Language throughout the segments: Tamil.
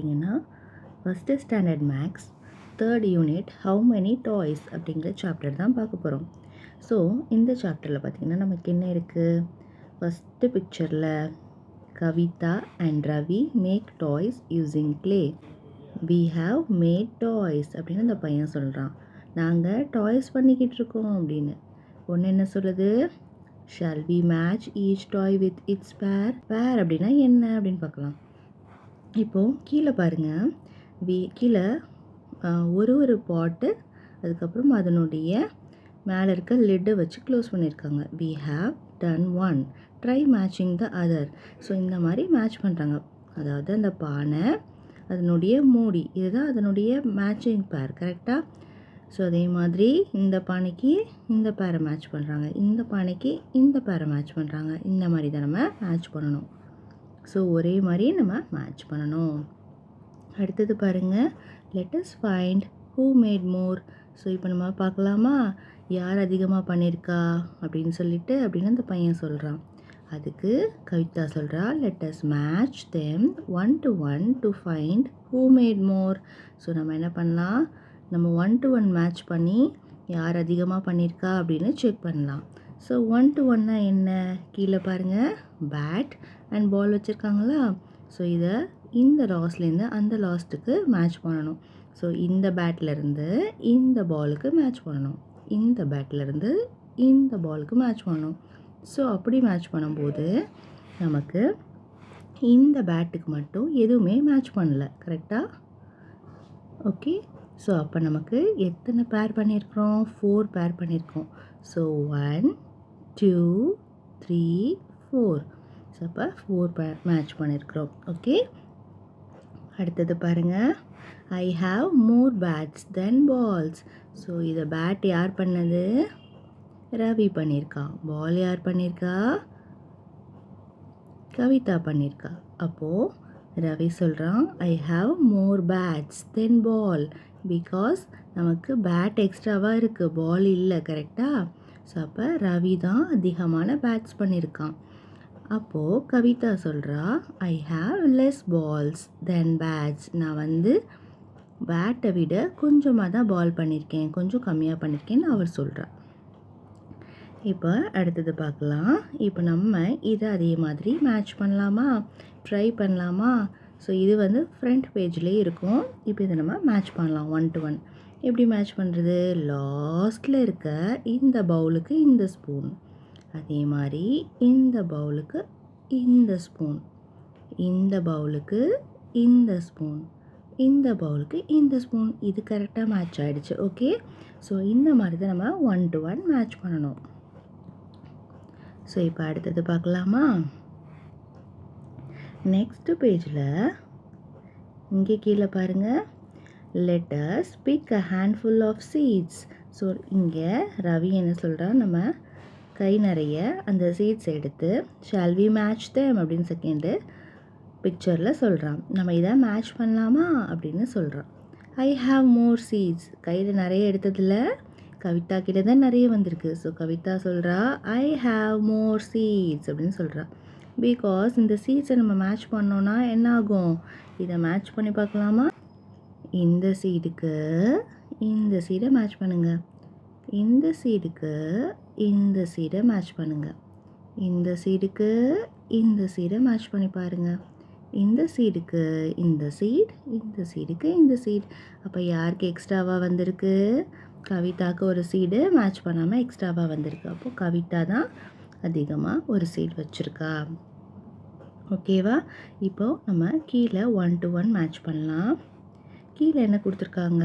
பார்த்தீங்கன்னா first standard maths 3rd unit how many toys அப்படிங்கிற சாப்டர் தான் பார்க்க போகிறோம். ஸோ இந்த சாப்டரில் பார்த்திங்கன்னா நமக்கு என்ன இருக்குது, ஃபஸ்ட்டு பிக்சரில் Kavitha and Ravi make toys using clay. We have made toys அப்படின்னு அந்த பையன் சொல்கிறான். நாங்கள் டாய்ஸ் பண்ணிக்கிட்டு இருக்கோம் அப்படின்னு. ஒன்று என்ன சொல்லுது, shall we match each toy with its pair. Pair அப்படின்னா என்ன அப்படின்னு பார்க்கலாம். இப்போது கீழே பாருங்கள், கீழே ஒரு பாட்டு, அதுக்கப்புறம் அதனுடைய மேலே இருக்க லிட்டை வச்சு க்ளோஸ் பண்ணியிருக்காங்க. We have done one, try matching the other. So இந்த மாதிரி மேட்ச் பண்ணுறாங்க. அதாவது அந்த பானை, அதனுடைய மூடி, இதுதான் அதனுடைய மேட்சிங் பேர். கரெக்டாக? ஸோ அதே மாதிரி இந்த பானைக்கு இந்த பேரை மேட்ச் பண்ணுறாங்க, இந்த பானைக்கு இந்த பேரை மேட்ச் பண்ணுறாங்க. இந்த மாதிரி தான் நம்ம மேட்ச் பண்ணணும். ஸோ ஒரே மாதிரி நம்ம மேட்ச் பண்ணணும். அடுத்தது பாருங்கள், let as find who made more. So இப்போ நம்ம பார்க்கலாமா, யார் அதிகமாக பண்ணியிருக்கா அப்படின்னு அந்த பையன் சொல்கிறான். அதுக்கு கவிதா சொல்கிறா, let us match them 1 to 1 to find who made more. So நம்ம என்ன பண்ணலாம், நம்ம 1 to 1 மேட்ச் பண்ணி யார் அதிகமாக பண்ணியிருக்கா அப்படின்னு செக் பண்ணலாம். ஸோ 1 to 1னா என்ன, கீழே பாருங்கள் பேட் அண்ட் பால் வச்சுருக்காங்களா. ஸோ இதை இந்த லாஸ்ட்லேருந்து அந்த லாஸ்ட்டுக்கு மேட்ச் பண்ணணும். ஸோ இந்த பேட்லேருந்து இந்த பாலுக்கு மேட்ச் பண்ணணும், இந்த பேட்லேருந்து இந்த பாலுக்கு மேட்ச் பண்ணணும். ஸோ அப்படி மேட்ச் பண்ணும்போது நமக்கு இந்த பேட்டுக்கு மட்டும் எதுவுமே மேட்ச் பண்ணல. கரெக்டாக? ஓகே. ஸோ அப்போ நமக்கு எத்தனை பேர் பண்ணியிருக்கிறோம், 4 பேர் பண்ணியிருக்கோம். ஸோ 1 2 3 4. ஸோ அப்போ 4 பேர் மேட்ச் பண்ணியிருக்கிறோம். ஓகே. அடுத்தது பாருங்கள், I have more bats then balls. So இதை பேட் யார் பண்ணது, ரவி பண்ணியிருக்கா. பால் யார் பண்ணியிருக்கா, கவிதா பண்ணியிருக்கா. அப்போது ரவி சொல்கிறான், I have more bats then ball, because நமக்கு பேட் எக்ஸ்ட்ராவாக இருக்குது, பால் இல்லை. கரெக்டாக? ஸோ அப்போ ரவி தான் அதிகமான பேட்ஸ் பண்ணியிருக்கான். அப்போது கவிதா சொல்கிறா, I have less balls then bats. நான் பேட்டை விட கொஞ்சமாக தான் பால் பண்ணியிருக்கேன், கொஞ்சம் கம்மியாக பண்ணியிருக்கேன்னு அவர் சொல்கிறார். இப்போ அடுத்தது பார்க்கலாம். இப்போ நம்ம இதை அதே மாதிரி மேட்ச் பண்ணலாமா, ட்ரை பண்ணலாமா. ஸோ இது ஃப்ரண்ட் பேஜ்லேயே இருக்கும். இப்போ இதை நம்ம மேட்ச் பண்ணலாம் 1 to 1. எப்படி மேட்ச் பண்ணுறது, லாஸ்ட்டில் இருக்க இந்த பவுலுக்கு இந்த ஸ்பூன், அதே மாதிரி இந்த பவுலுக்கு இந்த ஸ்பூன், இந்த பவுலுக்கு இந்த ஸ்பூன், இந்த பவுலுக்கு இந்த ஸ்பூன். இது கரெக்டாக மேட்ச் ஆகிடுச்சு. ஓகே. ஸோ இந்த மாதிரி தான் நம்ம 1 to 1 மேட்ச் பண்ணணும். ஸோ இப்போ அடுத்தது பார்க்கலாமா. நெக்ஸ்ட்டு பேஜில் இங்கே கீழே பாருங்கள், let us pick a handful of seeds. So இங்கே ரவி என்ன சொல்கிறான், நம்ம கை நிறைய அந்த சீட்ஸ் எடுத்து ஷால் வி மேட்ச் தெம் அப்படின்னு செகண்டு பிக்சரில் சொல்கிறான். நம்ம இதை மேட்ச் பண்ணலாமா அப்படின்னு சொல்கிறான். ஐ ஹாவ் மோர் சீட்ஸ், கையில் நிறைய எடுத்ததில் கவிதா கிட்ட தான் நிறைய வந்திருக்கு. ஸோ கவிதா சொல்கிறா, ஐ ஹாவ் மோர் சீட்ஸ் அப்படின்னு சொல்கிறா. பிகாஸ் இந்த சீட்ஸை நம்ம மேட்ச் பண்ணோன்னா என்ன ஆகும், இதை மேட்ச் பண்ணி பார்க்கலாமா. இந்த சீடுக்கு இந்த சீடை மேட்ச் பண்ணுங்கள், இந்த சீடுக்கு இந்த சீடை மேட்ச் பண்ணுங்கள், இந்த சீடுக்கு இந்த சீடை மேட்ச் பண்ணி பாருங்கள், இந்த சீடுக்கு இந்த சீட், இந்த சீடுக்கு இந்த சீட். அப்போ யாருக்கு எக்ஸ்ட்ராவாக வந்திருக்கு, கவிதாவுக்கு ஒரு சீடு மேட்ச் பண்ணாமல் எக்ஸ்ட்ராவாக வந்திருக்கு. அப்போது கவிதா தான் அதிகமாக ஒரு சீட் வச்சுருக்கா. ஓகேவா. இப்போது நம்ம கீழே 1 to 1 மேட்ச் பண்ணலாம். கீழே என்ன கொடுத்துருக்காங்க,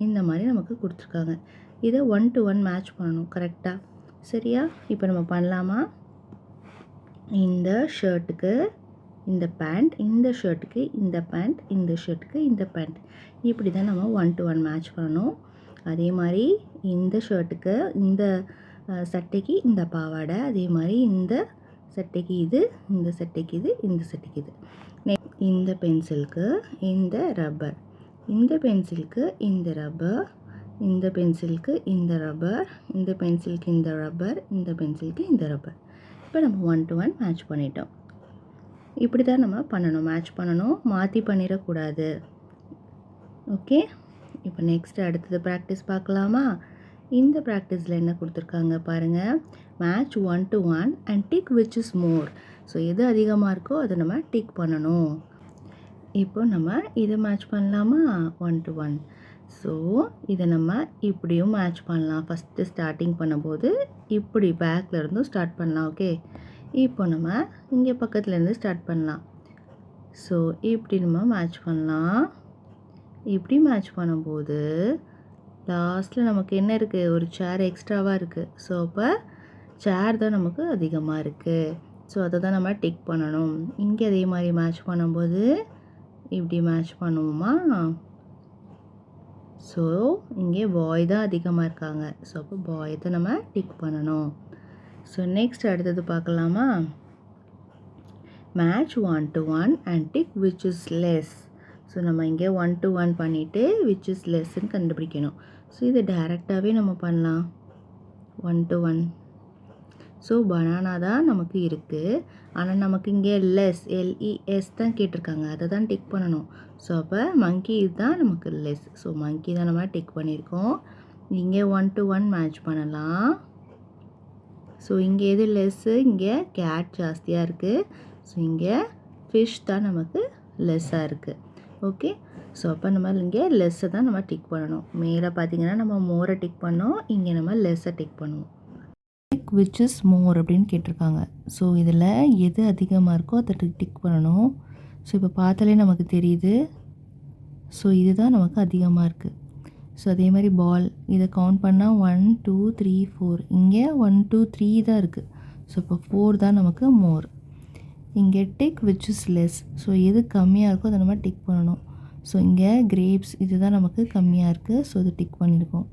இந்த மாதிரி நமக்கு கொடுத்துருக்காங்க. இதை 1 to 1 மேட்ச் பண்ணணும். கரெக்டாக? சரியா? இப்போ நம்ம பண்ணலாமா. இந்த ஷர்ட்டுக்கு இந்த பேண்ட், இந்த ஷர்ட்டுக்கு இந்த பேண்ட், இந்த ஷர்ட்டுக்கு இந்த பேண்ட். இப்படி தான் நம்ம 1 to 1 மேட்ச் பண்ணணும். அதே மாதிரி இந்த ஷர்ட்டுக்கு இந்த சட்டைக்கு இந்த பாவாடை, அதே மாதிரி இந்த சட்டைக்கு இது, இந்த சட்டைக்கு இது, இந்த சட்டைக்கு இது. இந்த பென்சிலுக்கு இந்த ரப்பர், இந்த பென்சிலுக்கு இந்த ரப்பர், இந்த பென்சிலுக்கு இந்த ரப்பர், இந்த பென்சிலுக்கு இந்த ரப்பர், இந்த பென்சிலுக்கு இந்த ரப்பர். இப்போ நம்ம 1 to 1 மேட்ச் பண்ணிட்டோம். இப்படி தான் நம்ம பண்ணணும், மேட்ச் பண்ணணும், மாற்றி பண்ணிடக்கூடாது. ஓகே, இப்போ நெக்ஸ்ட் அடுத்தது ப்ராக்டிஸ் பார்க்கலாமா? இந்த ப்ராக்டிஸில் என்ன கொடுத்துருக்காங்க பாருங்கள். Match 1 to 1 and tick which is more. So எது அதிகமாக இருக்கோ அதை நம்ம டிக் பண்ணணும். இப்போ நம்ம இதை மேட்ச் பண்ணலாமா? 1 to 1. ஸோ இதை நம்ம இப்படியும் மேட்ச் பண்ணலாம். ஃபஸ்ட்டு ஸ்டார்டிங் பண்ணும்போது இப்படி பேக்கில் இருந்தும் ஸ்டார்ட் பண்ணலாம். ஓகே, இப்போ நம்ம இங்கே பக்கத்துலேருந்து ஸ்டார்ட் பண்ணலாம். ஸோ இப்படி நம்ம மேட்ச் பண்ணலாம். இப்படி மேட்ச் பண்ணும்போது லாஸ்ட்டில் நமக்கு என்ன இருக்குது? ஒரு சேர் எக்ஸ்ட்ராவாக இருக்குது. ஸோ அப்போ சேர் தான் நமக்கு அதிகமாக இருக்குது. ஸோ அதை தான் நம்ம டிக் பண்ணணும். இங்கே அதே மாதிரி மேட்ச் பண்ணும்போது இப்படி மேட்ச் பண்ணுவோமா? ஸோ இங்கே பாய் தான் அதிகமாக இருக்காங்க. ஸோ அப்போ பாய் தான் நம்ம டிக் பண்ணணும். ஸோ நெக்ஸ்ட் அடுத்தது பார்க்கலாமா? Match 1 to 1 and tick which is less. So நம்ம இங்கே 1 to 1 பண்ணிவிட்டு விச் இஸ் லெஸ்ன்னு கண்டுபிடிக்கணும். ஸோ இது டைரெக்டாகவே நம்ம பண்ணலாம். 1 to 1. ஸோ பனானா தான் நமக்கு இருக்குது. ஆனால் நமக்கு இங்கே லெஸ் LES தான் கேட்டிருக்காங்க. அதை தான் டிக் பண்ணணும். ஸோ அப்போ மங்கி தான் நமக்கு லெஸ். ஸோ மங்கி தான் நம்ம டிக் பண்ணியிருக்கோம். இங்கே 1 to 1 மேட்ச் பண்ணலாம். ஸோ இங்கே எது லெஸ்ஸு? இங்கே கேட் ஜாஸ்தியாக இருக்குது. ஸோ இங்கே ஃபிஷ் தான் நமக்கு லெஸ்ஸாக இருக்குது. ஓகே, ஸோ அப்போ நம்ம இங்கே லெஸ்ஸை தான் நம்ம டிக் பண்ணணும். மேலே பார்த்தீங்கன்னா நம்ம மோரை டிக் பண்ணோம், இங்கே நம்ம லெஸ்ஸை டிக் பண்ணுவோம். டிக் விச் இஸ் மோர் அப்படின்னு கேட்டிருக்காங்க. ஸோ இதில் எது அதிகமாக இருக்கோ அதை டிக் பண்ணணும். ஸோ இப்போ பார்த்தாலே நமக்கு தெரியுது. ஸோ இதுதான் நமக்கு அதிகமாக இருக்குது. ஸோ அதே மாதிரி பால் இதை கவுண்ட் பண்ணால் 1 2 3 4. இங்கே 1 2 3 தான் இருக்குது. ஸோ இப்போ 4 தான் நமக்கு மோர். இங்கே tick which is less. So எது கம்மியாக இருக்கோ அதை நம்ம டிக் பண்ணணும். ஸோ இங்கே கிரேப்ஸ் இது தான் நமக்கு கம்மியாக இருக்குது. ஸோ இது டிக் பண்ணியிருக்கோம்.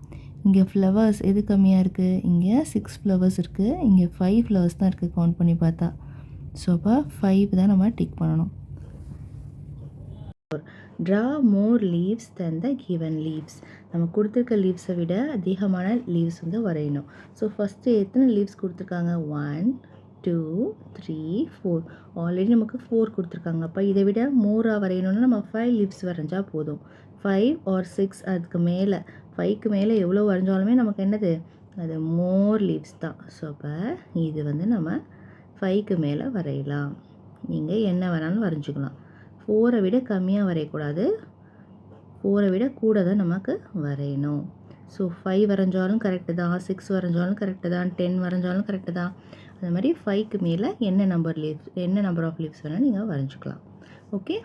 இங்கே ஃப்ளவர்ஸ் எது கம்மியாக இருக்குது? இங்கே 6 ஃப்ளவர்ஸ் இருக்குது. இங்கே 5 ஃப்ளவர்ஸ் தான் இருக்குது கவுண்ட் பண்ணி பார்த்தா. ஸோ அப்போ 5 தான் நம்ம டிக் பண்ணணும். Draw more leaves then the given leaves. நம்ம கொடுத்துருக்க லீவ்ஸை விட அதிகமான லீவ்ஸ் வந்து வரையணும். ஸோ ஃபஸ்ட்டு எத்தனை லீவ்ஸ் கொடுத்துருக்காங்க? 1 2 3 4. ஆல்ரெடி நமக்கு 4 கொடுத்துருக்காங்க. அப்போ இதை விட மோராக வரையணும்னா நம்ம 5 லீவ்ஸ் வரைஞ்சா போதும். 5 or 6 அதுக்கு மேலே 5க்கு மேலே எவ்வளோ வரைஞ்சாலுமே நமக்கு என்னது? அது மோர் லீவ்ஸ் தான். ஸோ அப்போ இது வந்து நம்ம 5க்கு மேலே வரையலாம். நீங்கள் என்ன வேணாலும் வரைஞ்சிக்கலாம். 4ஐ விட கம்மியாக வரையக்கூடாது, 4ஐ விட கூட தான் நமக்கு வரையணும். ஸோ 5 வரைஞ்சாலும் கரெக்டு தான், 6 வரைஞ்சாலும் கரெக்டு தான், 10 வரைஞ்சாலும் கரெக்டு தான். அது மாதிரி 5க்கு மேலே என்ன நம்பர் ஆஃப் லீவ்ஸ் வேணால் நீங்கள் வரைஞ்சிக்கலாம். ஓகே,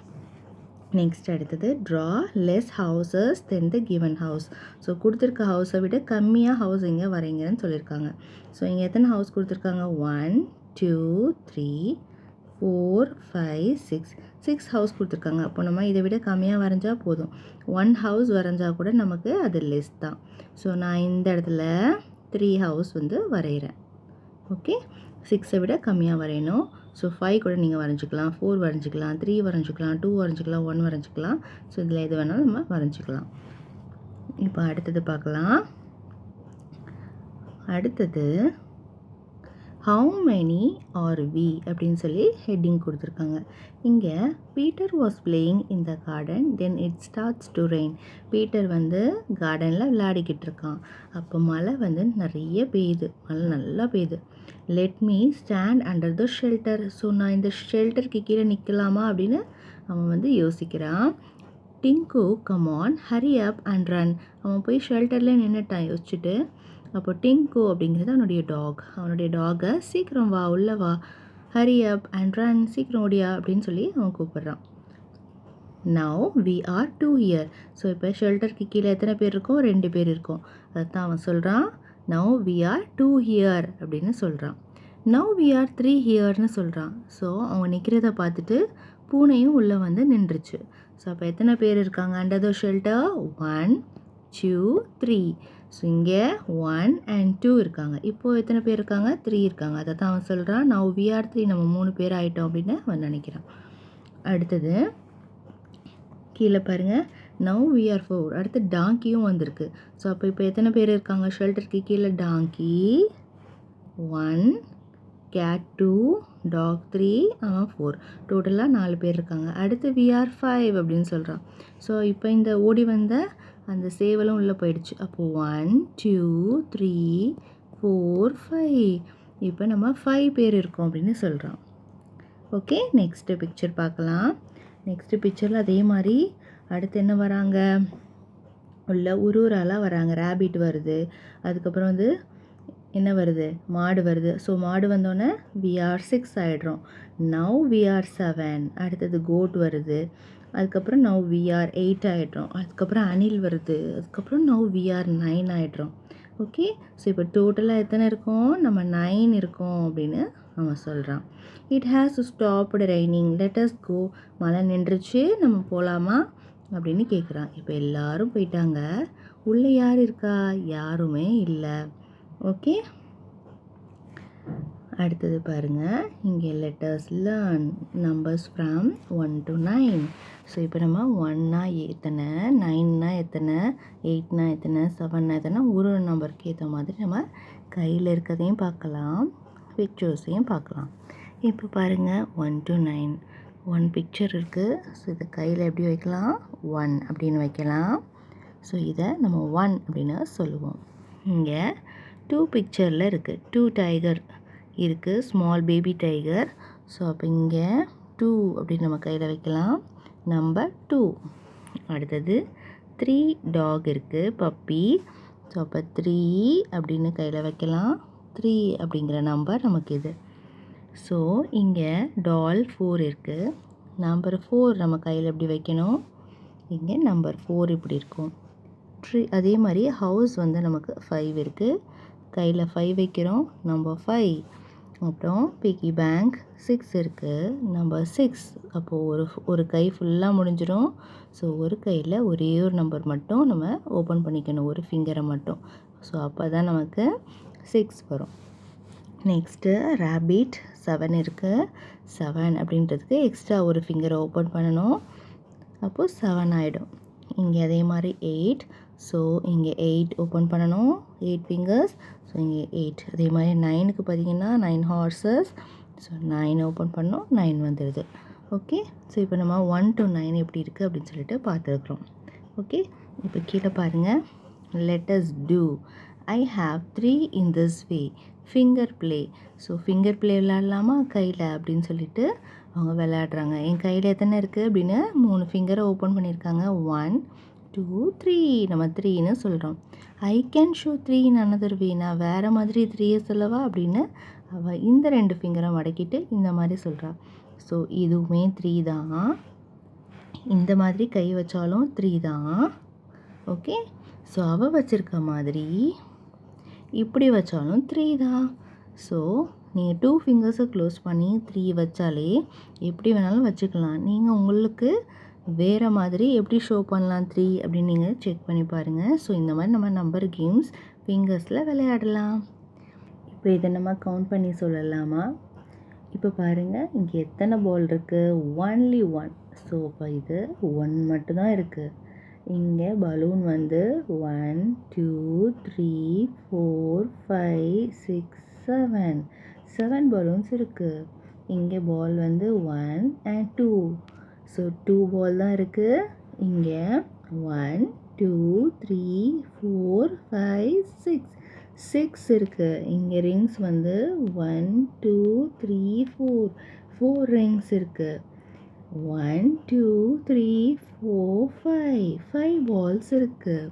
நெக்ஸ்ட் அடுத்தது draw less houses then the given house. So கொடுத்துருக்க ஹவுஸை விட கம்மியாக ஹவுஸ் இங்கே வரைங்கன்னு சொல்லியிருக்காங்க. ஸோ இங்கே எத்தனை ஹவுஸ் கொடுத்துருக்காங்க? 1 2 3 4 5 6 ஹவுஸ் கொடுத்துருக்காங்க. அப்போ நம்ம இதை விட கம்மியாக வரைஞ்சா போதும். 1 ஹவுஸ் வரைஞ்சா கூட நமக்கு அது லெஸ் தான். ஸோ நான் இந்த இடத்துல 3 ஹவுஸ் வந்து வரைகிறேன். ஓகே, 6ஐ விட கம்மியாக வரையணும். ஸோ 5 கூட நீங்கள் வரைஞ்சிக்கலாம், 4 வரைஞ்சிக்கலாம், 3 வரைஞ்சிக்கலாம், 2 வரைஞ்சிக்கலாம், 1 வரைஞ்சிக்கலாம். ஸோ இதில் எது வேணாலும் நம்ம வரைஞ்சிக்கலாம். இப்போ அடுத்தது பார்க்கலாம். அடுத்தது ஹவு மெனி ஆர் வி அப்படின்னு சொல்லி ஹெட்டிங் கொடுத்துருக்காங்க. இங்கே Peter was playing in the garden then it starts to rain. Peter வந்து கார்டனில் விளையாடிக்கிட்டு இருக்கான். அப்போ மழை வந்து நிறைய பெய்யுது, மழை நல்லா பெய்யுது. Let me stand under the shelter. So நான் இந்த ஷெல்டருக்கு கீழே நிற்கலாமா அப்படின்னு அவன் வந்து யோசிக்கிறான். Tinku come on hurry up and run. அவன் போய் ஷெல்டரில் நின்றுட்டான் யோசிச்சுட்டு. அப்போ டிங்கு அப்படிங்கிறது அவனுடைய டாகை சீக்கிரம் வா, உள்ள வா, ஹரி அப் அண்ட் ரன், சீக்கிரம் ஓடியா அப்படின்னு சொல்லி அவன் கூப்பிட்றான். Now we are 2 here. So இப்போ ஷெல்டருக்கு கீழே எத்தனை பேர் இருக்கோம்? 2 பேர் இருக்கோம். அதுதான் அவன் சொல்கிறான். நவ் வி ஆர் 2 here அப்படின்னு சொல்கிறான். நவ் வி ஆர் 3 hereன்னு சொல்கிறான். ஸோ அவன் நிற்கிறத பார்த்துட்டு பூனையும் உள்ளே வந்து நின்றுச்சு. ஸோ அப்போ எத்தனை பேர் இருக்காங்க அண்டர் த ஷெல்டர்? 1 2 3. ஸோ இங்கே 1 and 2 இருக்காங்க. இப்போது எத்தனை பேர் இருக்காங்க? 3 இருக்காங்க. அதை தான் அவன் சொல்கிறான். நவ் வி ஆர் 3, நம்ம 3 பேர் ஆகிட்டோம் அப்படின்னு அவன் நினைக்கிறான். அடுத்தது கீழே பாருங்கள், நவ் வி ஆர் 4. அடுத்து டாங்கியும் வந்திருக்கு. ஸோ அப்போ இப்போ எத்தனை பேர் இருக்காங்க ஷெல்டருக்கு கீழே? டாங்கி 1 கேட் 2, டாக் 3, அவன் 4. டோட்டலாக 4 பேர் இருக்காங்க. அடுத்து we are 5 அப்படின்னு சொல்கிறான். ஸோ இப்போ இந்த ஓடி வந்த அந்த சேவலும் உள்ளே போயிடுச்சு. அப்போது 1, 2, 3, 4, 5. இப்போ நம்ம 5 பேர் இருக்கோம் அப்படின்னு சொல்கிறோம். ஓகே, நெக்ஸ்ட்டு பிக்சர் பார்க்கலாம். நெக்ஸ்ட்டு பிக்சரில் அதே மாதிரி அடுத்து என்ன வராங்க, உள்ள ஊராலாம் வராங்க. ரேபிட் வருது, அதுக்கப்புறம் வந்து என்ன வருது, மாடு வருது. ஸோ மாடு வந்தோடனே we are 6 ஆகிடுறோம். now we are 7. அடுத்தது கோட் வருது, அதுக்கப்புறம் now we are 8 ஆகிடுறோம். அதுக்கப்புறம் அணில் வருது, அதுக்கப்புறம் now we are 9 ஆகிடுறோம். ஓகே, ஸோ இப்போ டோட்டலாக எத்தனை இருக்கோம், நம்ம 9 இருக்கோம் அப்படின்னு அவன் சொல்கிறான். It has stopped raining let us go. மழை நின்றுச்சு, நம்ம போகலாமா அப்படின்னு கேட்குறான். இப்போ எல்லாரும் போயிட்டாங்க. உள்ளே யார் இருக்கா, யாருமே இல்லை. ஓகே, அடுத்தது பாருங்கள். இங்கே letters learn numbers from 1 to 9. So இப்போ நம்ம 1னா எத்தனை, 9னா எத்தனை, 8னா எத்தனை, 7னா எத்தனை, ஒரு நம்பருக்கு ஏற்ற மாதிரி நம்ம கையில் இருக்கிறதையும் பார்க்கலாம், பிக்சர்ஸையும் பார்க்கலாம். இப்போ பாருங்கள் 1 to 9, 1 பிக்சர் இருக்குது. ஸோ இதை கையில் எப்படி வைக்கலாம், 1 அப்படின்னு வைக்கலாம். ஸோ இதை நம்ம 1 அப்படின்னு சொல்லுவோம். இங்கே 2 பிக்சரில் இருக்குது, 2 டைகர் இருக்குது, ஸ்மால் பேபி டைகர். ஸோ அப்போ இங்கே 2 அப்படின்னு நம்ம கையில் வைக்கலாம், நம்பர் 2. அடுத்தது 3 டாக் இருக்குது, பப்பி. ஸோ அப்போ 3 அப்படின்னு கையில் வைக்கலாம், 3 அப்படிங்கிற நம்பர் நமக்கு இது. ஸோ இங்கே டால் 4 இருக்குது, நம்பர் 4 நம்ம கையில் எப்படி வைக்கணும், இங்கே நம்பர் 4 இப்படி இருக்கும். அதே மாதிரி ஹவுஸ் வந்து நமக்கு 5 இருக்குது, கையில் 5 வைக்கிறோம், நம்பர் 5. அப்புறம் பிக்கி பேங்க் 6 இருக்குது, நம்பர் 6. அப்போது ஒரு கை ஃபுல்லாக முடிஞ்சிடும். ஸோ ஒரு கையில் ஒரே ஒரு நம்பர் மட்டும் நம்ம ஓப்பன் பண்ணிக்கணும், ஒரு ஃபிங்கரை மட்டும். ஸோ அப்போ தான் நமக்கு 6 வரும். நெக்ஸ்ட்டு ரேபிட் 7 இருக்குது, 7 அப்படின்றதுக்கு எக்ஸ்ட்ரா ஒரு ஃபிங்கரை ஓப்பன் பண்ணணும், அப்போது 7 ஆகிடும். இங்கே அதே மாதிரி 8. ஸோ இங்கே 8 ஓப்பன் பண்ணணும், 8 ஃபிங்கர்ஸ். ஸோ இங்கே 8. அதே மாதிரி 9க்கு பார்த்தீங்கன்னா 9 ஹார்சஸ். ஸோ 9 ஓப்பன் பண்ணோம், 9 வந்துடுது. ஓகே, ஸோ இப்போ நம்ம 1 to 9 எப்படி இருக்குது அப்படின்னு சொல்லிட்டு பார்த்துருக்குறோம். ஓகே, இப்போ கீழே பாருங்கள். Let us do, I have 3 in this way, finger play. So finger play விளாட்லாமா கையில் அப்படின்னு சொல்லிட்டு அவங்க விளையாடுறாங்க. என் கையில் எத்தனை இருக்குது அப்படின்னு 3 ஃபிங்கரை ஓப்பன் பண்ணியிருக்காங்க. 1, 2, 3. நம்ம 3ன்னு சொல்கிறோம். I can show 3 in another way. நான் வேறு மாதிரி 3 சொல்லவா அப்படின்னு அவள் இந்த 2 ஃபிங்கரை மடக்கிட்டு இந்த மாதிரி சொல்கிறாள். ஸோ இதுவுமே 3 தான், இந்த மாதிரி கை வச்சாலும் 3 தான். ஓகே, ஸோ அவள் வச்சுருக்க மாதிரி இப்படி வச்சாலும் 3 தான். ஸோ நீங்கள் 2 ஃபிங்கர்ஸை க்ளோஸ் பண்ணி 3 வச்சாலே எப்படி வேணாலும் வச்சுக்கலாம். நீங்கள் உங்களுக்கு வேறு மாதிரி எப்படி ஷோ பண்ணலாம் 3 அப்படின்னு நீங்கள் செக் பண்ணி பாருங்கள். ஸோ இந்த மாதிரி நம்ம நம்பர் கேம்ஸ் ஃபிங்கர்ஸில் விளையாடலாம். இப்போ இதை நம்ம கவுண்ட் பண்ணி சொல்லலாமா? இப்போ பாருங்கள், இங்கே எத்தனை பால் இருக்குது, ஒன்லி 1. ஸோ இப்போ இது 1 மட்டும்தான் இருக்குது. இங்கே பலூன் வந்து 1, 2, 3, 4, 5, 6, 7 பலூன்ஸ் இருக்குது. இங்கே பால் வந்து 1 and 2. ஸோ 2 பால் தான் இருக்குது. இங்கே 1, 2, 3, 4, 5, 6 இருக்குது. இங்கே ரிங்ஸ் வந்து 1, 2, 3, 4 ரிங்ஸ் இருக்குது. 1, 2, 3, 4, 5 பால்ஸ் இருக்குது.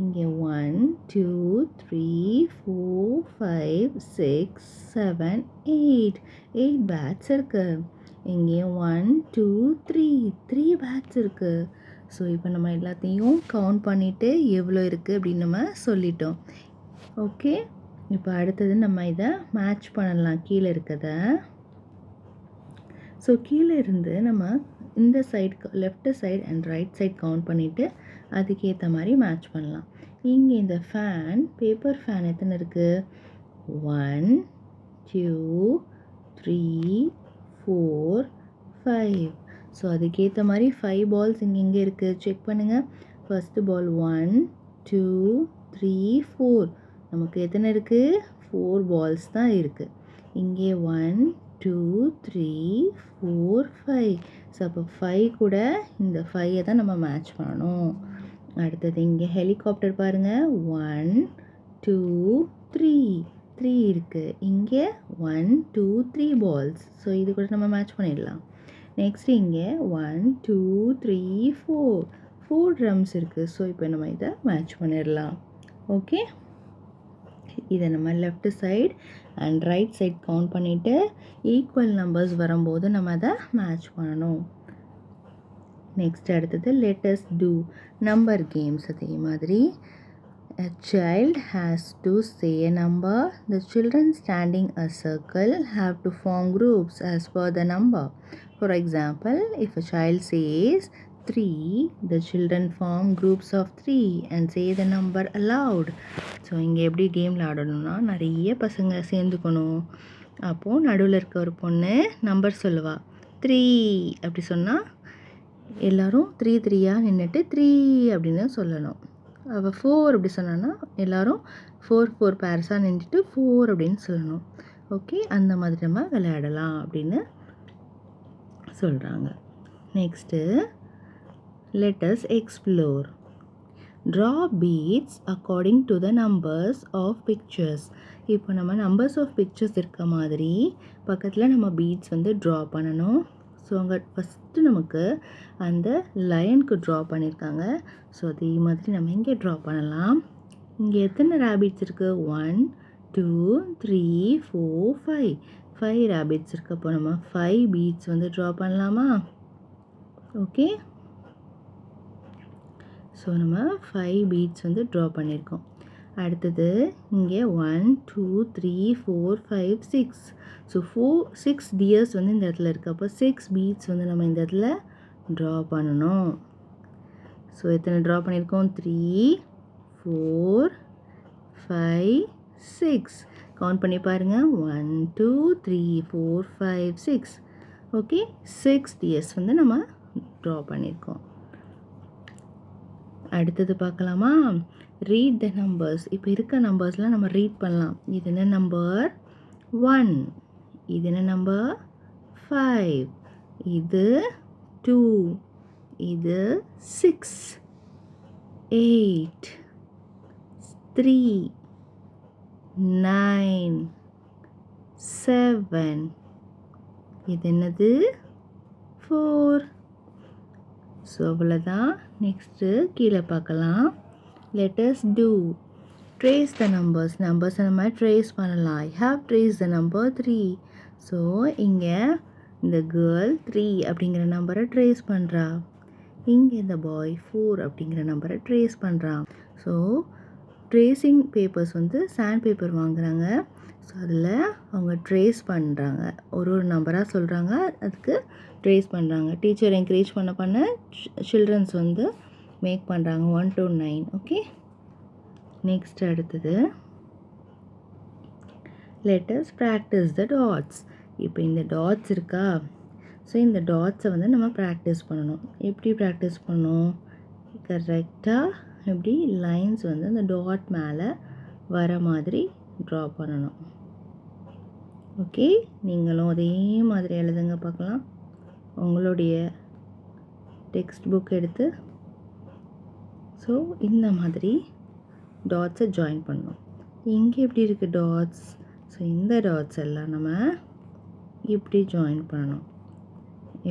இங்கே 1, 2, 3, 4, 5, 6, 7, 8 பேட்ஸ் இருக்குது. இங்கே 1, 2, 3 பேட்ஸ் இருக்குது. ஸோ இப்போ நம்ம எல்லாத்தையும் கவுண்ட் பண்ணிவிட்டு எவ்வளோ இருக்குது அப்படின்னு நம்ம சொல்லிட்டோம். ஓகே, இப்போ அடுத்தது நம்ம இதை மேட்ச் பண்ணலாம் கீழே இருக்கதை. ஸோ கீழே இருந்து நம்ம இந்த side left side and right side count பண்ணிவிட்டு அதுக்கேற்ற மாதிரி மேட்ச் பண்ணலாம். இங்கே இந்த ஃபேன், பேப்பர் ஃபேன் எத்தனை இருக்குது, 1, 2, 3, 4, 5. ஸோ அதுக்கேற்ற மாதிரி 5 பால்ஸ் இங்கே இருக்குது. செக் பண்ணுங்கள். ஃபஸ்ட்டு பால் 1, 2, 3, 4. நமக்கு எத்தனை இருக்குது, 4 பால்ஸ் தான் இருக்குது. இங்கே 1 2 3 4 5. ஸோ அப்போ 5 கூட இந்த 5 தான் நம்ம மேட்ச் பண்ணணும். அடுத்தது இங்கே ஹெலிகாப்டர் பாருங்கள் 1 2 3 3 இருக்குது. இங்கே 1 2 3 பால்ஸ். ஸோ இது கூட நம்ம மேட்ச் பண்ணிடலாம். நெக்ஸ்ட் இங்கே 1 2 3 4 4 ட்ரம்ஸ் இருக்குது. ஸோ இப்போ நம்ம இதை மேட்ச் பண்ணிடலாம். ஓகே, இதை நம்ம left side and right side count பண்ணிவிட்டு ஈக்குவல் நம்பர்ஸ் வரும்போது நம்ம அதை மேட்ச் பண்ணணும். நெக்ஸ்ட் அடுத்தது லெட்டஸ் டூ நம்பர் கேம்ஸ். அதே மாதிரி a child has to say a number. The children standing a circle have to form groups as per the number. For example, if a child says 3, the children form groups of 3 and say the number aloud. So இங்கே எப்படி கேம் விளாடணும்னா நிறைய பசங்க சேர்ந்துக்கணும். அப்போது நடுவில் இருக்க ஒரு பொண்ணு நம்பர் சொல்லுவா 3 அப்படி சொன்னால் எல்லோரும் 3 3யாக நின்றுட்டு 3 அப்படின்னு சொல்லணும். அவள் 4 அப்படி சொன்னான்னா எல்லோரும் 4 4 பேர்ஸாக நின்றுட்டு 4 அப்படின்னு சொல்லணும். ஓகே, அந்த மாதிரி நம்ம விளையாடலாம் அப்படின்னு சொல்கிறாங்க. Next let us explore. Draw beads according to the numbers of pictures. இப்போ நம்ம நம்பர்ஸ் ஆஃப் பிக்சர்ஸ் இருக்க மாதிரி பக்கத்தில் நம்ம பீட்ஸ் வந்து ட்ரா பண்ணணும். ஸோ அங்கே ஃபஸ்ட்டு நமக்கு அந்த லயனுக்கு ட்ரா பண்ணியிருக்காங்க. ஸோ அதே மாதிரி நம்ம இங்கே ட்ரா பண்ணலாம். இங்கே எத்தனை ரேபிட்ஸ் இருக்குது? 1 2 3 4 5 5 ரேபிட்ஸ் இருக்குது. அப்போ நம்ம 5 பீட்ஸ் வந்து ட்ரா பண்ணலாமா? ஓகே, ஸோ நம்ம 5 பீட்ஸ் வந்து ட்ரா பண்ணியிருக்கோம். அடுத்தது இங்கே 1 2 3 4 5 6. ஸோ 6 டியர்ஸ் வந்து இந்த இடத்துல இருக்குது. அப்போ 6 பீட்ஸ் வந்து நம்ம இந்த இடத்துல ட்ரா பண்ணணும். ஸோ எத்தனை ட்ரா பண்ணியிருக்கோம்? 3 4 5 6. கவுண்ட் பண்ணி பாருங்கள். 1 2 3 4 5 6. ஓகே, 6 டியர்ஸ் வந்து நம்ம ட்ரா பண்ணியிருக்கோம். அடுத்தது பார்க்கலாமா? Read the numbers. இப்போ இருக்க நம்பர்ஸ்லாம் நம்ம ரீட் பண்ணலாம். இது என்ன நம்பர்? 1. இது என்ன நம்பர்? 5. இது 2. இது 6 8 3 9 7. இது என்னது? 4. ஸோ அவ்வளோதான். நெக்ஸ்ட்டு கீழே பார்க்கலாம். Let's do trace the numbers. நம்பர்ஸை நம்ம ட்ரேஸ் பண்ணலாம். I have trace the number 3. So இங்கே இந்த கேர்ள் 3 அப்படிங்கிற நம்பரை ட்ரேஸ் பண்ணுறா. இங்கே இந்த பாய் 4 அப்படிங்கிற நம்பரை ட்ரேஸ் பண்ணுறான். ஸோ ட்ரேசிங் பேப்பர்ஸ் வந்து சாண்ட் பேப்பர் வாங்குகிறாங்க. ஸோ அதில் அவங்க ட்ரேஸ் பண்ணுறாங்க. ஒரு நம்பராக சொல்கிறாங்க, அதுக்கு ட்ரேஸ் பண்ணுறாங்க. டீச்சர் என்கரேஜ் பண்ண சில்ட்ரன்ஸ் வந்து மேக் பண்ணுறாங்க 1 to 9. ஓகே, நெக்ஸ்ட் அடுத்தது லெட்டஸ் ப்ராக்டிஸ் த டாட்ஸ். இப்போ இந்த டாட்ஸ் இருக்கா? ஸோ இந்த டாட்ஸை வந்து நம்ம ப்ராக்டிஸ் பண்ணணும். எப்படி ப்ராக்டிஸ் பண்ணணும்? கரெக்டாக எப்படி லைன்ஸ் வந்து அந்த டாட் மேலே வர மாதிரி ட்ரா பண்ணணும். ஓகே, நீங்களும் அதே மாதிரி எழுதுங்க பார்க்கலாம். உங்களுடைய டெக்ஸ்ட் புக் எடுத்து ஸோ இந்த மாதிரி டாட்ஸை ஜாயின் பண்ணணும். இங்கே எப்படி இருக்குது டாட்ஸ்? ஸோ இந்த டாட்ஸ் எல்லாம் நம்ம இப்படி ஜாயின் பண்ணணும்.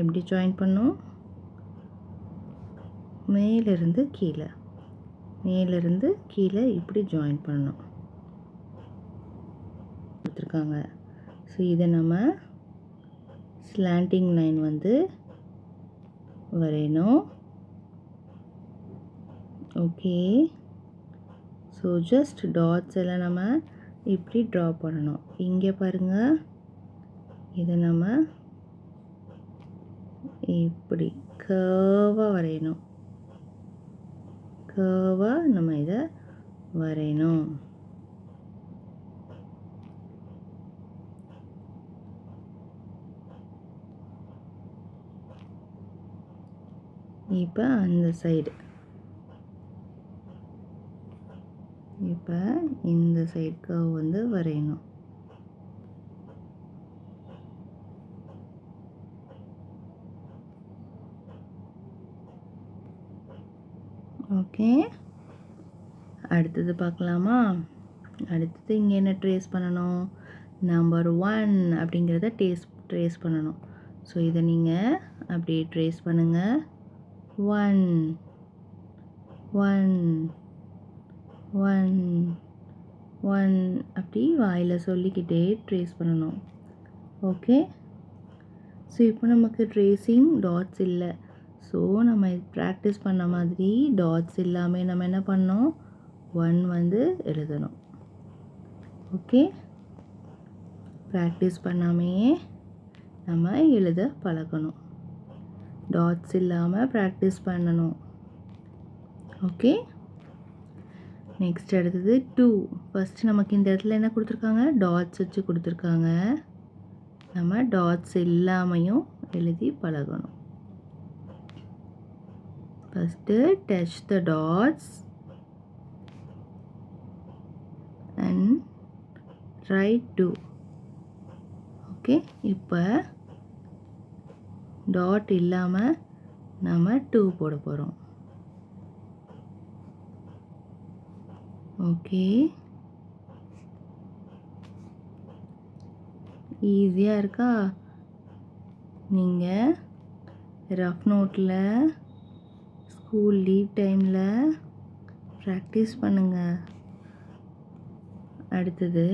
எப்படி ஜாயின் பண்ணணும்? மேலிருந்து கீழே, மேலிருந்து கீழே இப்படி ஜாயின் பண்ணணும் கொடுத்துருக்காங்க. ஸோ இதை நம்ம ஸ்லாண்டிங் லைன் வந்து வரையணும். ஓகே, ஸோ ஜஸ்ட் டாட்ஸ் எல்லாம் நம்ம இப்படி ட்ரா பண்ணணும். இங்கே பாருங்கள், இதை நம்ம இப்படி கர்வாக வரையணும். கர்வாக நம்ம இதை வரையணும். இப்போ அந்த சைடு, இப்போ இந்த சைடு கர்வ் வந்து வரையணும். ஓகே, அடுத்தது பார்க்கலாமா? அடுத்தது இங்கே என்ன ட்ரேஸ் பண்ணணும்? நம்பர் 1 அப்படிங்கிறத ட்ரேஸ் பண்ணணும். ஸோ இதை நீங்கள் அப்படியே ட்ரேஸ் பண்ணுங்கள். 1 1 1 1 அப்படி வாயில் சொல்லிக்கிட்டே ட்ரேஸ் பண்ணணும். ஓகே, ஸோ இப்போ நமக்கு ட்ரேசிங் டாட்ஸ் இல்லை. ஸோ நம்ம ப்ராக்டிஸ் பண்ண மாதிரி டாட்ஸ் இல்லாமல் நம்ம என்ன பண்ணோம்? 1 வந்து எழுதணும். ஓகே, ப்ராக்டிஸ் பண்ணாமையே நம்ம எழுத பழகணும். டாட்ஸ் இல்லாமல் ப்ராக்டிஸ் பண்ணணும். ஓகே, நெக்ஸ்ட் அடுத்தது 2. ஃபஸ்ட்டு நமக்கு இந்த இடத்துல என்ன கொடுத்துருக்காங்க? டாட்ஸ் வச்சு கொடுத்துருக்காங்க. நம்ம டாட்ஸ் இல்லாமையும் எழுதி பழகணும். First touch the dots and write 2. Okay, இப்போ டாட் இல்லாமல் நம்ம 2 போட போகிறோம். ஓகே, ஈஸியாக இருக்கா? நீங்கள் ரஃப் நோட்டில் ஸ்கூல் லீவ் டைமில் ப்ராக்டிஸ் பண்ணுங்கள். அடுத்தது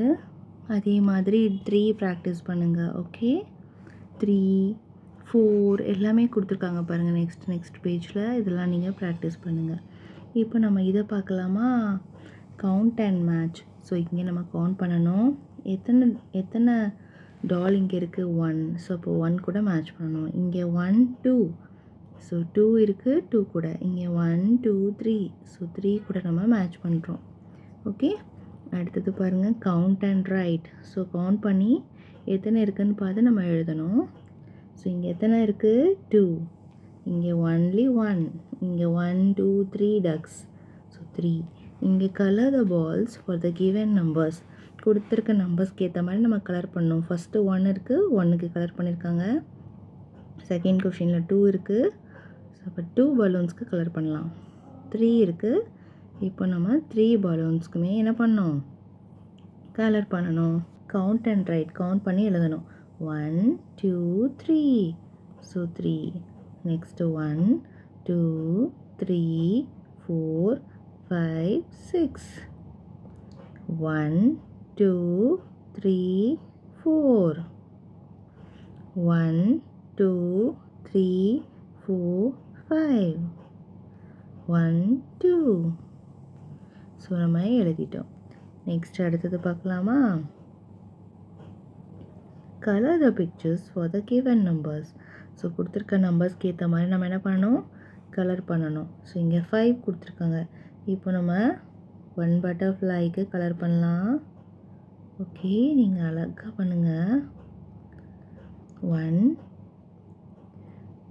அதே மாதிரி 3 ப்ராக்டிஸ் பண்ணுங்கள். ஓகே, 3 4 எல்லாமே கொடுத்துருக்காங்க பாருங்கள். நெக்ஸ்ட் பேஜில் இதெல்லாம் நீங்கள் ப்ராக்டிஸ் பண்ணுங்கள். இப்போ நம்ம இதை பார்க்கலாமா? Count and match. ஸோ இங்கே நம்ம கவுண்ட் பண்ணணும். எத்தனை டால் இங்கே இருக்குது? 1. ஸோ அப்போ 1 கூட மேட்ச் பண்ணணும். இங்கே 1 2. ஸோ 2 இருக்குது, 2 கூட. இங்கே 1 2 3. ஸோ 3 கூட நம்ம மேட்ச் பண்ணுறோம். ஓகே, அடுத்தது பாருங்கள் count and right. So count பண்ணி எத்தனை இருக்குதுன்னு பார்த்து நம்ம எழுதணும். ஸோ இங்கே எத்தனை இருக்குது? 2. இங்கே ஒன்லி 1. இங்கே 1 2 3 டக்ஸ். ஸோ 3. இங்கே colour the balls for the given numbers. கொடுத்துருக்க நம்பர்ஸ்க்கு ஏற்ற மாதிரி நம்ம கலர் பண்ணணும். ஃபஸ்ட்டு 1 இருக்குது, 1க்கு கலர் பண்ணியிருக்காங்க. செகண்ட் கொஷினில் 2 இருக்குது. ஸோ அப்போ 2 பலூன்ஸ்க்கு கலர் பண்ணலாம். 3 இருக்குது. இப்போ நம்ம 3 பலூன்ஸ்க்குமே என்ன பண்ணணும்? கலர் பண்ணணும். Count and right. கவுண்ட் பண்ணி எழுதணும். 1 2 3. ஸோ 3. நெக்ஸ்ட்டு 1 2 3 4 5 6. 1 2 3 4. 1 2 3 4 5. 1 2. ஸோ நம்ம எழுதிட்டோம். நெக்ஸ்ட் அடுத்தது பார்க்கலாமா? Colour the pictures for the given numbers. So கொடுத்துருக்க நம்பர்ஸ்க்கு ஏற்ற மாதிரி நம்ம என்ன பண்ணணும்? கலர் பண்ணணும். ஸோ இங்கே 5 கொடுத்துருக்காங்க. இப்போ நம்ம 1 பட்டர்ஃப்ளைக்கு கலர் பண்ணலாம். ஓகே, நீங்கள் அழகாக பண்ணுங்கள். 1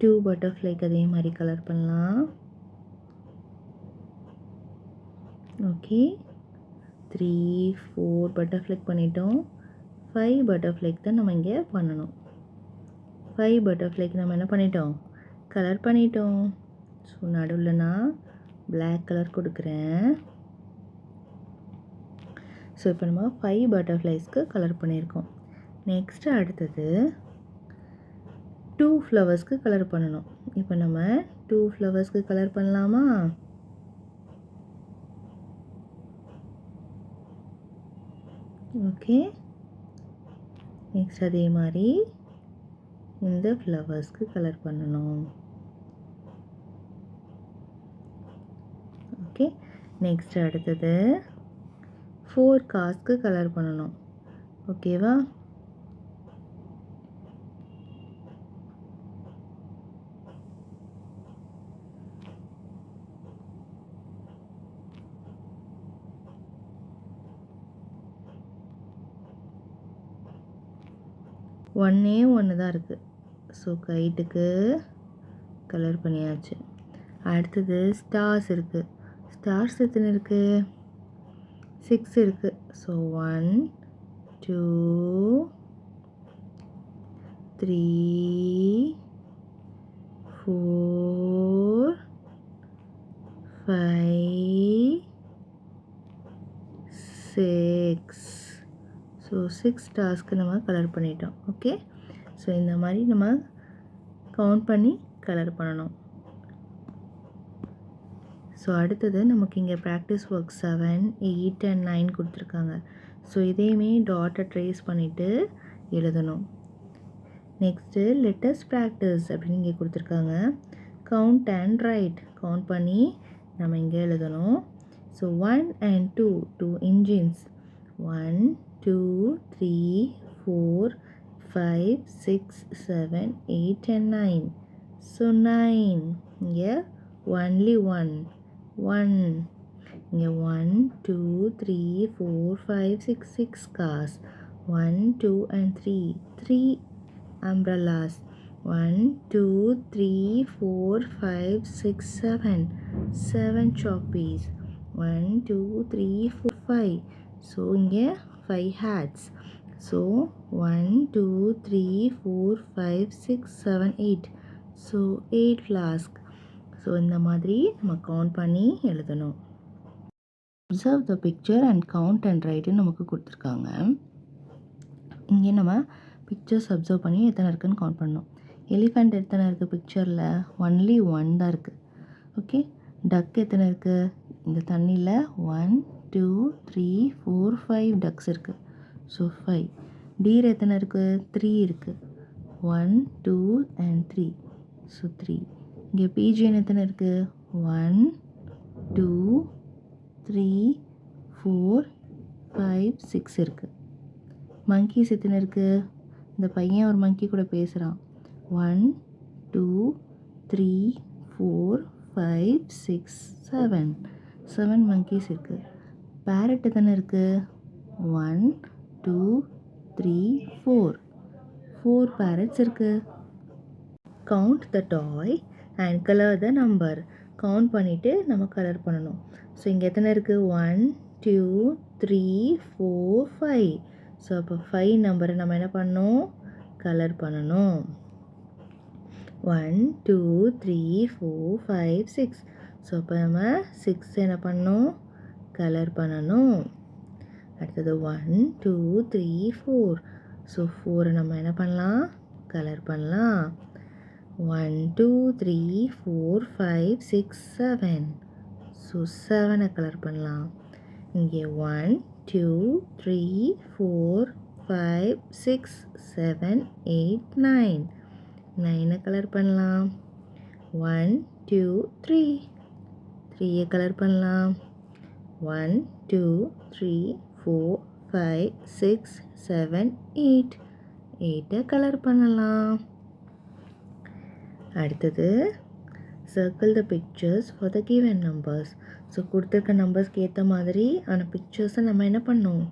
2 பட்டர்ஃப்ளைக்கு அதே மாதிரி கலர் பண்ணலாம். ஓகே, 3 4 பட்டர்ஃப்ளைக் பண்ணிட்டோம். 5 பட்டர்ஃப்ளைக் தான் நம்ம இங்கே பண்ணணும். 5 பட்டர்ஃப்ளைக்கு நம்ம என்ன பண்ணிட்டோம்? கலர் பண்ணிட்டோம். ஸோ நடுவில் நான் பிளாக் கலர் கொடுக்குறேன். ஸோ இப்போ நம்ம 5 பட்டர்ஃப்ளைஸ்க்கு கலர் பண்ணியிருக்கோம். நெக்ஸ்ட்டு அடுத்தது 2 ஃப்ளவர்ஸ்க்கு கலர் பண்ணணும். இப்போ நம்ம 2 ஃப்ளவர்ஸ்க்கு கலர் பண்ணலாமா? ஓகே, நெக்ஸ்ட் அதே மாதிரி இந்த ஃப்ளவர்ஸ்க்கு கலர் பண்ணணும். ஓகே, நெக்ஸ்ட் அடுத்தது 4 கார்ஸ்க்கு கலர் பண்ணணும். ஓகேவா? ஒன்றே ஒன்று தான் இருக்குது. ஸோ கைட்டுக்கு கலர் பண்ணியாச்சு. அடுத்தது ஸ்டார்ஸ் இருக்குது. ஸ்டார்ஸ் எத்தனை இருக்குது? 6 இருக்குது. ஸோ 1 2 3 4 5, 6. ஸோ 6 ஸ்டார்ஸ்க்கு நம்ம கலர் பண்ணிட்டோம். ஓகே, ஸோ இந்த மாதிரி நம்ம கவுண்ட் பண்ணி கலர் பண்ணணும். ஸோ அடுத்தது நமக்கு இங்கே ப்ராக்டிஸ் ஒர்க் 7, 8 and 9 கொடுத்துருக்காங்க. ஸோ இதையுமே டாட்டை ட்ரேஸ் பண்ணிவிட்டு எழுதணும். நெக்ஸ்ட்டு லெட்டஸ் ப்ராக்டிஸ் அப்படின்னு இங்கே கொடுத்துருக்காங்க. கவுண்ட் அண்ட் ரைட், கவுண்ட் பண்ணி நம்ம இங்கே எழுதணும். So 1 and 2, 2 engines. 1, 2, 3, 4, 5, 6, 7, 8 and 9. So 9. இங்கே only 1. இங்கே 1, 2, 3, 4, 5, 6, 6 cars. 1, 2 and 3, 3 umbrellas. 1, 2, 3, 4, 5, 6, 7, 7 chalk piece. 1, 2, 3, 4, 5. So இங்கே 5 hats. So 1, 2, 3, 4, 5, 6, 7, 8. So 8 flask. So இந்த மாதிரி நம்ம கவுண்ட் பண்ணி எழுதணும். Observe the picture and count and ரைட்டுன்னு நமக்கு கொடுத்துருக்காங்க. இங்கே நம்ம பிக்சர்ஸ் அப்சர்வ் பண்ணி எத்தனை இருக்குதுன்னு கவுண்ட் பண்ணணும். எலிஃபண்ட் எத்தனை இருக்குது பிக்சரில்? ஒன்லி 1 தான் இருக்குது. ஓகே, டக் எத்தனை இருக்குது இந்த தண்ணியில்? 1, 2, 3, 4, 5 டக்ஸ் இருக்குது. ஸோ 5. டீர் எத்தனை இருக்குது? 3 இருக்குது. 1, 2 and 3. ஸோ 3. இங்கே பீஜியன் எத்தனை இருக்குது? 1, 2, 3, 4, 5, 6 இருக்குது. மங்கீஸ் எத்தனை இருக்குது? இந்த பையன் ஒரு மங்கி கூட பேசுகிறான். 1, 2, 3, 4, 5, 6, 7. 7 monkeys இருக்குது. பேரட் எத்தனை இருக்குது? 1, 2, 3, 4. 4 parrots இருக்குது. Count the toy and colour the number. Count பண்ணிவிட்டு நம்ம கலர் பண்ணணும். ஸோ இங்கே எத்தனை இருக்குது? 1, 2, 3, 4, 5. ஸோ அப்போ 5 நம்பரை நம்ம என்ன பண்ணணும்? கலர் பண்ணணும். 1, 2, 3, 4, 5, 6. ஸோ அப்போ நம்ம 6 என்ன பண்ணணும்? கலர் பண்ணணும். அடுத்தது 1, 2, 3, 4. ஸோ 4 நம்ம என்ன பண்ணலாம்? கலர் பண்ணலாம். 1, 2, 3, 4, 5, 6, 7. ஸோ 7 கலர் பண்ணலாம். இங்கே 1, 2, 3, 4, 5, 6, 7, 8, 9. 9 கலர் பண்ணலாம். 1, 2, 3. 3 கலர் பண்ணலாம். 1, 2, 3, 4, 5, 6, 7, 8. 8 கலர் பண்ணலாம். அடுத்தது circle the pictures for the given numbers. So கொடுத்துருக்க நம்பர்ஸ்க்கு ஏற்ற மாதிரி ஆனால் பிக்சர்ஸை நம்ம என்ன பண்ணணும்?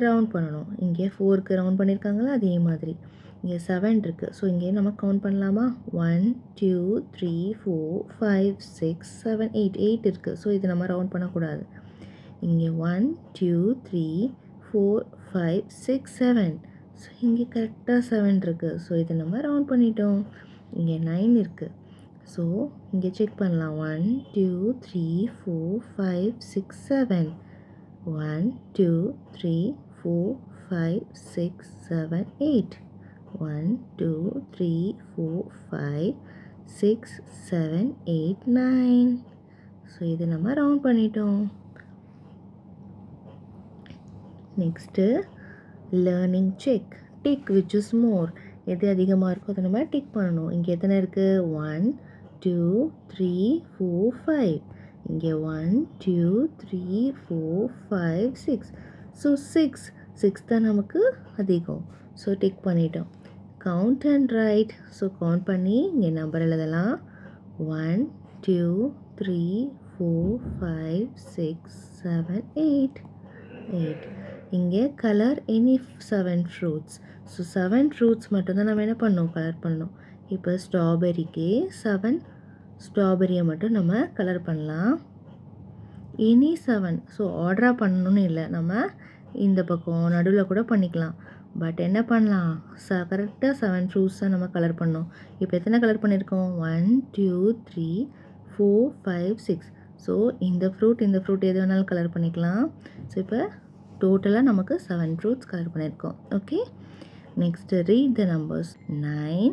ரவுண்ட் பண்ணணும். இங்கே 4க்கு ரவுண்ட் பண்ணியிருக்காங்களா அதே மாதிரி இங்கே 7 இருக்குது. ஸோ இங்கே நம்ம கவுண்ட் பண்ணலாமா? 1, 2, 3, 4, 5, 6, 7, 8. 8 இருக்குது. ஸோ இது நம்ம ரவுண்ட் பண்ணக்கூடாது. இங்கே 1, 2, 3, 4, 5, 6, 7. ஸோ இங்கே கரெக்டாக 7 இருக்குது. ஸோ இதை நம்ம ரவுண்ட் பண்ணிட்டோம். இங்கே 9 இருக்குது. ஸோ இங்கே செக் பண்ணலாம். 1, 2, 3, 4, 5, 6, 7. 1, 2, 3, 4, 5, 6, 7, 8. 1, 2, 3, 4, 5, 6, 7, 8, 9. ஸோ இது நம்ம ரவுண்ட் பண்ணிட்டோம். Next learning check. Tick which is more. எது அதிகமாக இருக்கோ அதை நம்ம டிக் பண்ணணும். இங்கே எத்தனை இருக்குது? 1, 2, 3, 4, 5. இங்கே 1, 2, 3, 4, 5, 6. ஸோ 6 தான் நமக்கு அதிகம். ஸோ டிக் பண்ணிட்டோம். Count and right. So count பண்ணி இங்கே நம்பர் எழுதலாம். 1, 2, 3, 4, 5, 6, 7, 8. இங்கே colour any 7 fruits. So 7 fruits மட்டும்தான் நம்ம என்ன பண்ணணும்? கலர் பண்ணணும். இப்போ ஸ்ட்ராபெரிக்கு 7 ஸ்ட்ராபெரியை மட்டும் நம்ம கலர் பண்ணலாம். எனி 7. ஸோ ஆர்டராக பண்ணணும்னு இல்லை, நம்ம இந்த பக்கம் நடுவில் கூட பண்ணிக்கலாம். பட் என்ன பண்ணலாம்? கரெக்டாக 7 ஃப்ரூட்ஸ் தான் நம்ம கலர் பண்ணோம். இப்போ எத்தனை கலர் பண்ணியிருக்கோம்? 1, 2, 3, 4, 5, 6. ஸோ இந்த ஃப்ரூட் எது வேணாலும் கலர் பண்ணிக்கலாம். ஸோ இப்போ டோட்டலாக நமக்கு 7 ஃப்ரூட்ஸ் கலர் பண்ணியிருக்கோம். Okay, next read the numbers 9,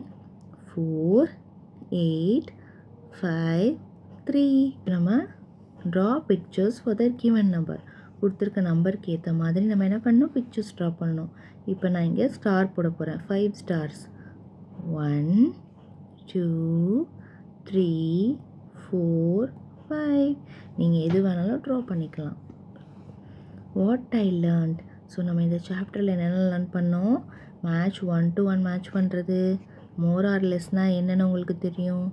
4, 8, 5, 3. நம்ம draw pictures for the given number. கொடுத்துருக்க நம்பருக்கு ஏற்ற மாதிரி நம்ம என்ன பண்ணணும், பிக்சர்ஸ் ட்ரா பண்ணணும். இப்போ நான் இங்கே ஸ்டார் போட போகிறேன். 5 ஸ்டார்ஸ். 1, 2, 3, 4, 5. நீங்கள் எது வேணாலும் ட்ரா பண்ணிக்கலாம். What I learnt. ஸோ நம்ம இந்த சாப்டரில் என்னென்ன லேர்ன் பண்ணோம்? மேட்ச் 1 to 1 மேட்ச் பண்ணுறது, மோர் ஆர் லெஸ்னால் என்னென்னு உங்களுக்கு தெரியும்.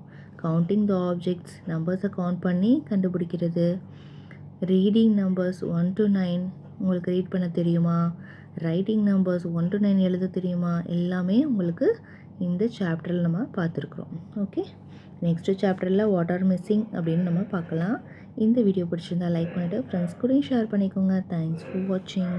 கவுண்டிங் த ஆப்ஜெக்ட்ஸ், நம்பர்ஸை கவுண்ட் பண்ணி கண்டுபிடிக்கிறது. ரீடிங் நம்பர்ஸ் 1 to 9 உங்களுக்கு ரீட் பண்ண தெரியுமா? ரைட்டிங் நம்பர்ஸ் 1 to 9 எழுத தெரியுமா? எல்லாமே உங்களுக்கு இந்த சாப்டரில் நம்ம பார்த்துருக்குறோம். ஓகே, நெக்ஸ்ட்டு சாப்டரில் வாட் ஆர் மிஸ்ஸிங் அப்படின்னு நம்ம பார்க்கலாம். இந்த வீடியோ பிடிச்சிருந்தா லைக் பண்ணிவிட்டு ஃப்ரெண்ட்ஸ் கூட ஷேர் பண்ணிக்கோங்க. தேங்க்ஸ் ஃபார் வாட்சிங்.